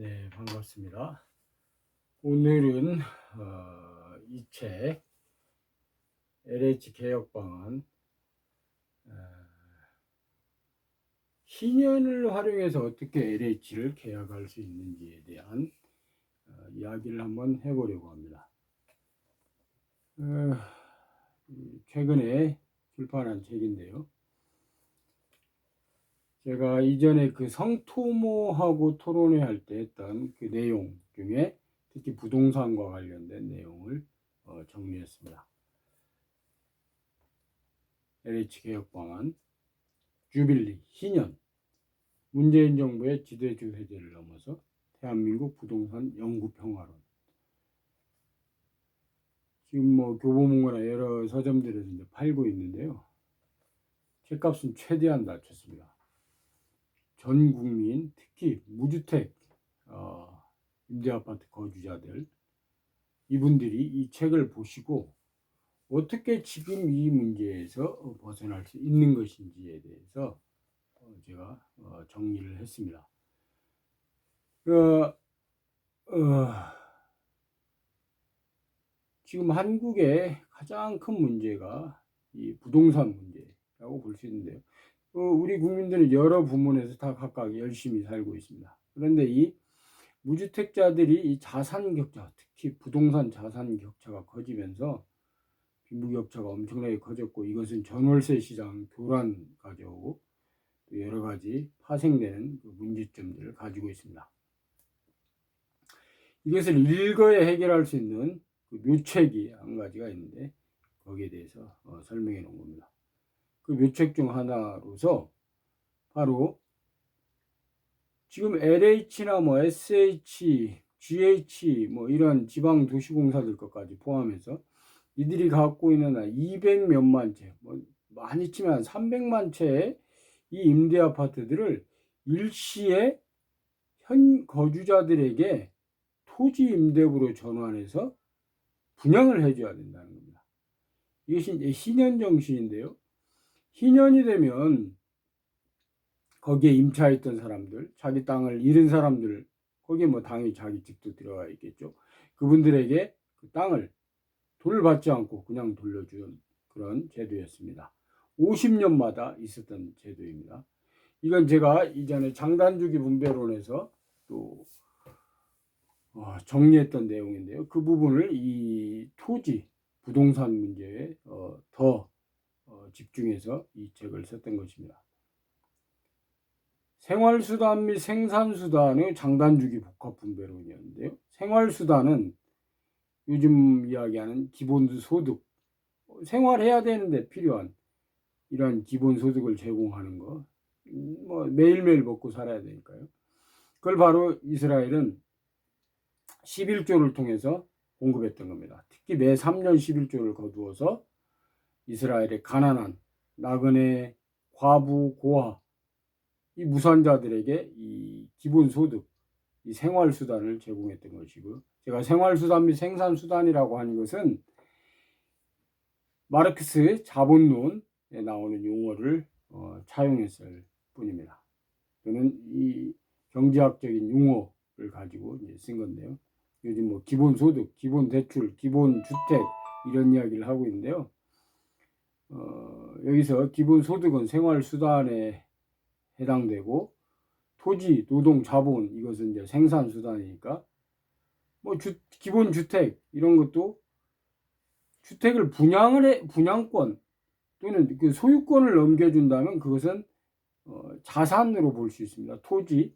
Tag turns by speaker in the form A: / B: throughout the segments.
A: 네, 반갑습니다. 오늘은 이 책 LH 개혁방안 신년을 활용해서 어떻게 LH를 계약할 수 있는지에 대한 이야기를 한번 해보려고 합니다. 최근에 출판한 책인데요. 제가 이전에 그 성토모하고 토론회 할 때 했던 그 내용 중에 특히 부동산과 관련된 내용을 정리했습니다. LH 개혁방안, 주빌리, 신년, 문재인 정부의 지대주 해제를 넘어서 대한민국 부동산 영구 평화론. 지금 뭐 교보문고나 여러 서점들에서 이제 팔고 있는데요. 책값은 최대한 낮췄습니다. 전 국민, 특히 무주택 임대아파트 거주자들, 이분들이 이 책을 보시고 어떻게 지금 이 문제에서 벗어날 수 있는 것인지에 대해서 제가 정리를 했습니다. 지금 한국의 가장 큰 문제가 이 부동산 문제라고 볼 수 있는데요. 우리 국민들은 여러 부문에서 다 각각 열심히 살고 있습니다. 그런데 이 무주택자들이 이 자산 격차, 특히 부동산 자산 격차가 커지면서 빈부격차가 엄청나게 커졌고, 이것은 전월세 시장 교란 가져오고 또 여러 가지 파생되는 문제점들을 가지고 있습니다. 이것을 일거에 해결할 수 있는 묘책이 한 가지가 있는데 거기에 대해서 설명해 놓은 겁니다. 그 묘책 중 하나로서 바로 지금 LH나 뭐 SH, GH 뭐 이런 지방 도시공사들 것까지 포함해서 이들이 갖고 있는 200몇만 채, 뭐 많이 치면 300만 채의 이 임대 아파트들을 일시에 현 거주자들에게 토지 임대부로 전환해서 분양을 해줘야 된다는 겁니다. 이것이 이제 신현 정신인데요. 신현이 되면 거기에 임차했던 사람들, 자기 땅을 잃은 사람들, 거기에 뭐 당연히 자기 집도 들어가 있겠죠. 그분들에게 그 땅을 돈을 받지 않고 그냥 돌려주는 그런 제도였습니다. 50년마다 있었던 제도입니다. 이건 제가 이전에 장단주기 분배론에서 또 정리했던 내용인데요. 그 부분을 이 토지, 부동산 문제에 더 집중해서 이 책을 썼던 것입니다. 생활수단 및 생산수단의 장단주기 복합분배론이었는데요. 생활수단은 요즘 이야기하는 기본소득, 생활해야 되는데 필요한 이러한 기본소득을 제공하는 거, 뭐 매일매일 먹고 살아야 되니까요. 그걸 바로 이스라엘은 11조를 통해서 공급했던 겁니다. 특히 매 3년 11조를 거두어서 이스라엘의 가난한 나그네, 과부, 고아, 이 무산자들에게 이 기본소득, 이 생활수단을 제공했던 것이고, 제가 생활수단 및 생산수단이라고 하는 것은 마르크스 자본론에 나오는 용어를 차용했을 뿐입니다. 저는 이 경제학적인 용어를 가지고 이제 쓴 건데요. 요즘 뭐 기본소득, 기본대출, 기본주택 이런 이야기를 하고 있는데요. 여기서 기본소득은 생활수단에 해당되고, 토지, 노동, 자본 이것은 이제 생산수단이니까 뭐 기본주택 이런 것도 주택을 분양권 또는 그 소유권을 넘겨준다면 그것은 자산으로 볼 수 있습니다. 토지.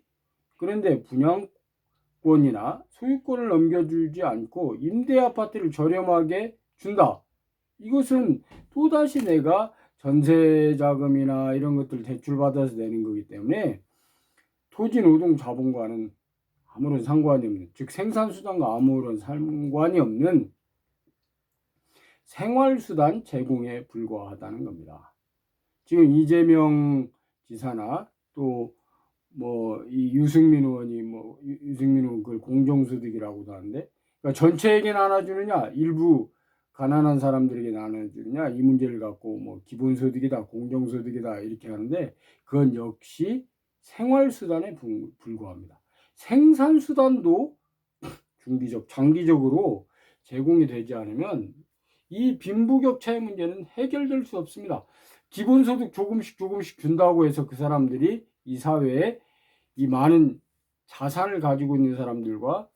A: 그런데 분양권이나 소유권을 넘겨주지 않고 임대 아파트를 저렴하게 준다. 이것은 또다시 내가 전세 자금이나 이런 것들 대출받아서 내는 거기 때문에 토지, 노동, 자본과는 아무런 상관이 없는, 즉 생산수단과 아무런 상관이 없는 생활수단 제공에 불과하다는 겁니다. 지금 이재명 지사나 또 뭐 이 유승민 의원이 유승민 의원 그걸 공정소득이라고도 하는데, 그러니까 전체에게 나눠주느냐 일부 가난한 사람들에게 나눠주느냐 이 문제를 갖고 뭐 기본소득이다 공정소득이다 이렇게 하는데, 그건 역시 생활수단에 불과합니다. 생산수단도 장기적으로 제공이 되지 않으면 이 빈부격차의 문제는 해결될 수 없습니다. 기본소득 조금씩 준다고 해서 그 사람들이 이 사회에 이 많은 자산을 가지고 있는 사람들과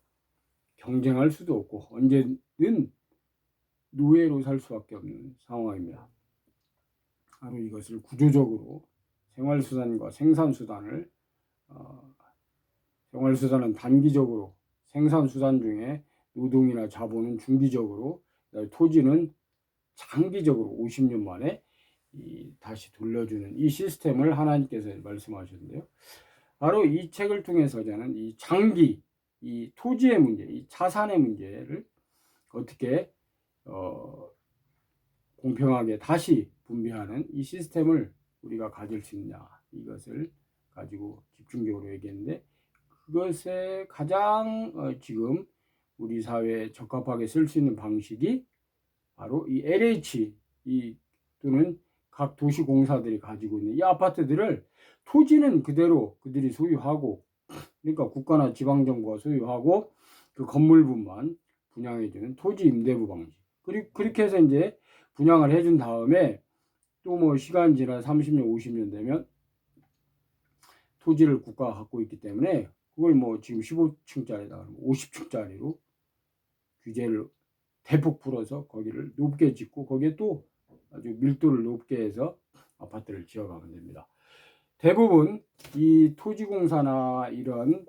A: 경쟁할 수도 없고 언제는 노예로 살 수밖에 없는 상황입니다. 바로 이것을 구조적으로 생활수단과 생산수단을 생활수단은 단기적으로, 생산수단 중에 노동이나 자본은 중기적으로, 토지는 장기적으로 50년 만에 다시 돌려주는 이 시스템을 하나님께서 말씀하셨는데요. 바로 이 책을 통해서 저는 이 장기, 이 토지의 문제, 이 자산의 문제를 어떻게 공평하게 다시 분배하는 이 시스템을 우리가 가질 수 있냐, 이것을 가지고 집중적으로 얘기했는데, 그것에 가장 지금 우리 사회에 적합하게 쓸 수 있는 방식이 바로 이 LH 또는 각 도시공사들이 가지고 있는 이 아파트들을, 토지는 그대로 그들이 소유하고, 그러니까 국가나 지방정부가 소유하고 그 건물분만 분양해주는 토지 임대부 방식. 그리고 그렇게 해서 이제 분양을 해준 다음에 또 뭐 시간 지나 30년, 50년 되면 토지를 국가가 갖고 있기 때문에 그걸 뭐 지금 15층짜리다 50층짜리로 규제를 대폭 풀어서 거기를 높게 짓고 거기에 또 아주 밀도를 높게 해서 아파트를 지어가면 됩니다. 대부분 이 토지공사나 이런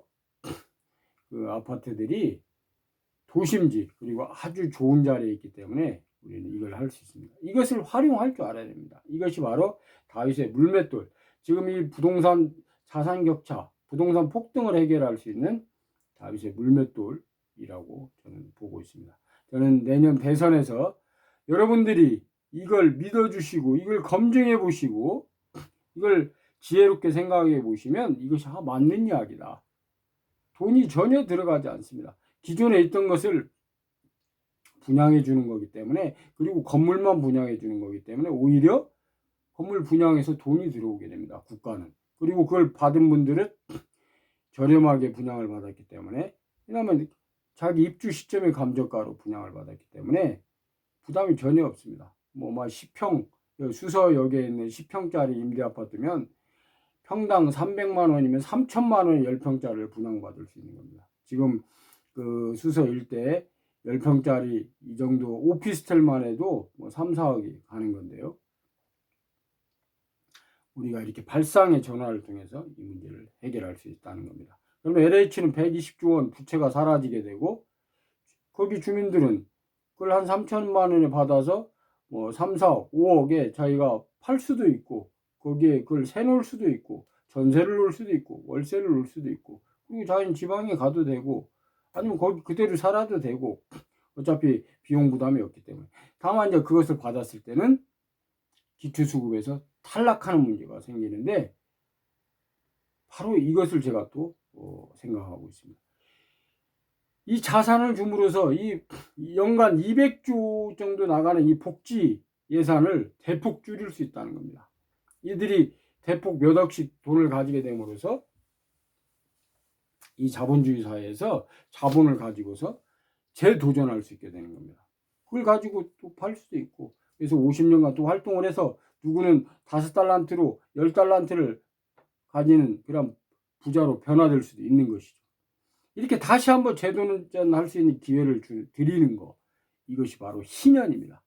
A: 그 아파트들이 도심지 그리고 아주 좋은 자리에 있기 때문에 우리는 이걸 할 수 있습니다. 이것을 활용할 줄 알아야 됩니다. 이것이 바로 다윗의 물맷돌, 지금 이 부동산 자산 격차, 부동산 폭등을 해결할 수 있는 다윗의 물맷돌이라고 저는 보고 있습니다. 저는 내년 대선에서 여러분들이 이걸 믿어주시고 이걸 검증해 보시고 이걸 지혜롭게 생각해 보시면 이것이 맞는 이야기다. 돈이 전혀 들어가지 않습니다. 기존에 있던 것을 분양해 주는 거기 때문에, 그리고 건물만 분양해 주는 거기 때문에 오히려 건물 분양해서 돈이 들어오게 됩니다. 국가는. 그리고 그걸 받은 분들은 저렴하게 분양을 받았기 때문에, 왜냐하면 자기 입주 시점의 감정가로 분양을 받았기 때문에 부담이 전혀 없습니다. 뭐 10평, 수서역에 있는 10평짜리 임대 아파트면 평당 300만 원이면 3천만 원에 10평짜리를 분양받을 수 있는 겁니다. 지금 그 수서 일대에 10평짜리 이 정도 오피스텔만 해도 뭐 3, 4억이 가는 건데요. 우리가 이렇게 발상의 전환을 통해서 이 문제를 해결할 수 있다는 겁니다. 그러면 LH는 120조 원 부채가 사라지게 되고, 거기 주민들은 그걸 한 3천만 원에 받아서 뭐 3, 4억, 5억에 자기가 팔 수도 있고, 거기에 그걸 세놓을 수도 있고, 전세를 놓을 수도 있고, 월세를 놓을 수도 있고, 그리고 자기는 지방에 가도 되고, 아니면 거기 그대로 살아도 되고, 어차피 비용 부담이 없기 때문에. 다만 이제 그것을 받았을 때는 기초수급에서 탈락하는 문제가 생기는데, 바로 이것을 제가 또 생각하고 있습니다. 이 자산을 줌으로써 이 연간 200조 정도 나가는 이 복지 예산을 대폭 줄일 수 있다는 겁니다. 이들이 대폭 몇 억씩 돈을 가지게 됨으로써 이 자본주의 사회에서 자본을 가지고서 재도전할 수 있게 되는 겁니다. 그걸 가지고 또 팔 수도 있고, 그래서 50년간 또 활동을 해서 누구는 5달란트로 10달란트를 가지는 그런 부자로 변화될 수도 있는 것이죠. 이렇게 다시 한번 재도전할 수 있는 기회를 드리는 거, 이것이 바로 신년입니다.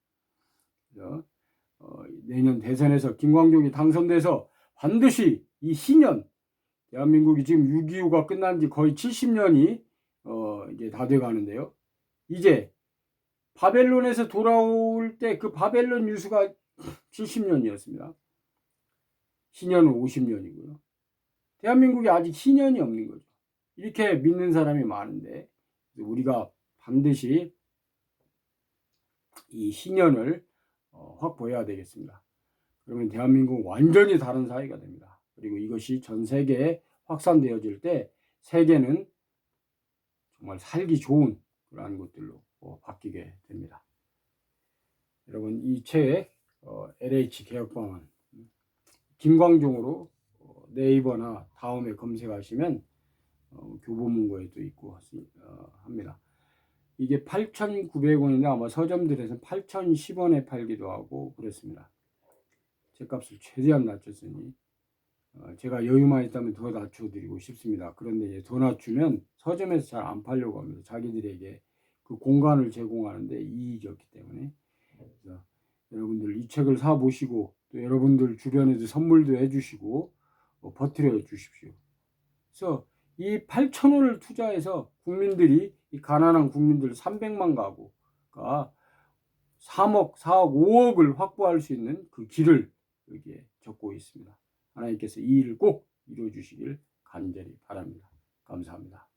A: 그래서 내년 대선에서 김광종이 당선돼서 반드시 이 신년, 대한민국이 지금 6.25가 끝난 지 거의 70년이 이제 다 돼 가는데요. 이제 바벨론에서 돌아올 때 그 바벨론 유수가 70년이었습니다. 신년은 50년이고요. 대한민국이 아직 신년이 없는 거죠. 이렇게 믿는 사람이 많은데 우리가 반드시 이 신년을 확보해야 되겠습니다. 그러면 대한민국은 완전히 다른 사회가 됩니다. 그리고 이것이 전 세계에 확산되어질 때 세계는 정말 살기 좋은 그러한 것들로 바뀌게 됩니다. 여러분 이 책 LH 개혁방안 김광종으로 네이버나 다음에 검색하시면 교보문고에도 있고 합니다. 이게 8,900원인데 아마 서점들에서는 8,010원에 팔기도 하고 그렇습니다. 제값을 최대한 낮췄으니 제가 여유만 있다면 더 낮춰드리고 싶습니다. 그런데 이제 더 낮추면 서점에서 잘 안 팔려고 합니다. 자기들에게 그 공간을 제공하는데 이익이 없기 때문에. 그래서 여러분들 이 책을 사 보시고 또 여러분들 주변에도 선물도 해주시고 버티려 주십시오. 그래서 이 8,000원을 투자해서 국민들이, 이 가난한 국민들 300만 가구가 3억, 4억, 5억을 확보할 수 있는 그 길을 여기에 적고 있습니다. 하나님께서 이 일을 꼭 이루어 주시길 간절히 바랍니다. 감사합니다.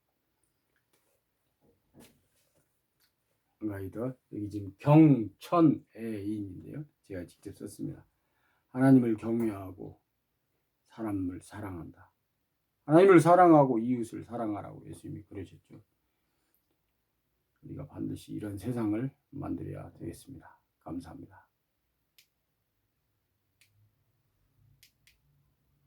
A: 가이드, 여기 지금 경천애인인데요. 제가 직접 썼습니다. 하나님을 경외하고 사람을 사랑한다. 하나님을 사랑하고 이웃을 사랑하라고 예수님이 그러셨죠. 우리가 반드시 이런 세상을 만들어야 되겠습니다. 감사합니다.